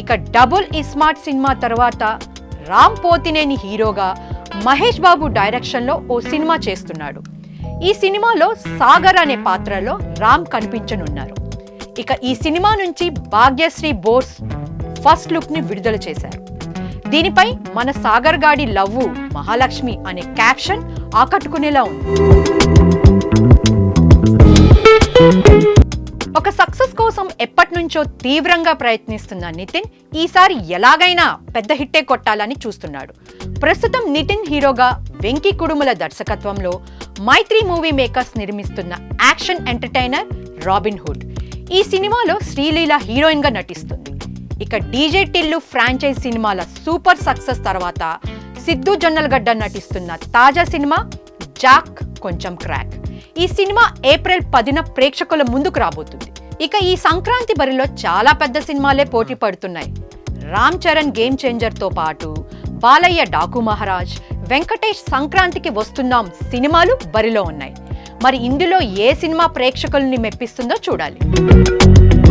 ఇక double iSmart cinema తర్వాత రామ్ పోతినేని హీరోగా మహేష్ బాబు డైరెక్షన్లో ఓ సినిమా చేస్తున్నాడు. ఈ సినిమాలో సాగర్ అనే పాత్రలో రామ్ కనిపించనున్నారు. ఇక ఈ సినిమా నుంచి భాగ్యశ్రీ బోస్ ఫస్ట్ లుక్ ని విడుదల చేశారు. దీనిపై మన సాగర్ గాడి లవ్వు మహాలక్ష్మి అనే క్యాప్షన్ ఆకట్టుకునేలా ఉంది. ఒక సక్సెస్ కోసం ఎప్పటి నుంచో తీవ్రంగా ప్రయత్నిస్తున్న నితిన్ ఈసారి ఎలాగైనా పెద్ద హిట్టే కొట్టాలని చూస్తున్నాడు. ప్రస్తుతం నితిన్ హీరోగా వెంకీ కుడుముల దర్శకత్వంలో మైత్రి మూవీ మేకర్స్ నిర్మిస్తున్న యాక్షన్ ఎంటర్టైనర్ రాబిన్ హుడ్. ఈ సినిమాలో శ్రీలీల హీరోయిన్ గా నటిస్తుంది. ఇక డీజే టిల్లు ఫ్రాంచైజ్ సినిమాల సూపర్ సక్సెస్ తర్వాత సిద్ధు జొన్నలగడ్డ నటిస్తున్న తాజా సినిమా జాక్ కొంచెం క్రాక్. ఈ సినిమా ఏప్రిల్ 10న ప్రేక్షకుల ముందుకు రాబోతుంది. ఇక ఈ సంక్రాంతి బరిలో చాలా పెద్ద సినిమాలే పోటీ పడుతున్నాయి. రామ్ చరణ్ గేమ్ చేంజర్ తో పాటు బాలయ్య డాకు మహారాజ్, వెంకటేష్ సంక్రాంతికి వస్తున్నాం సినిమాలు బరిలో ఉన్నాయి. మరి ఇందులో ఏ సినిమా ప్రేక్షకుల్ని మెప్పిస్తుందో చూడాలి.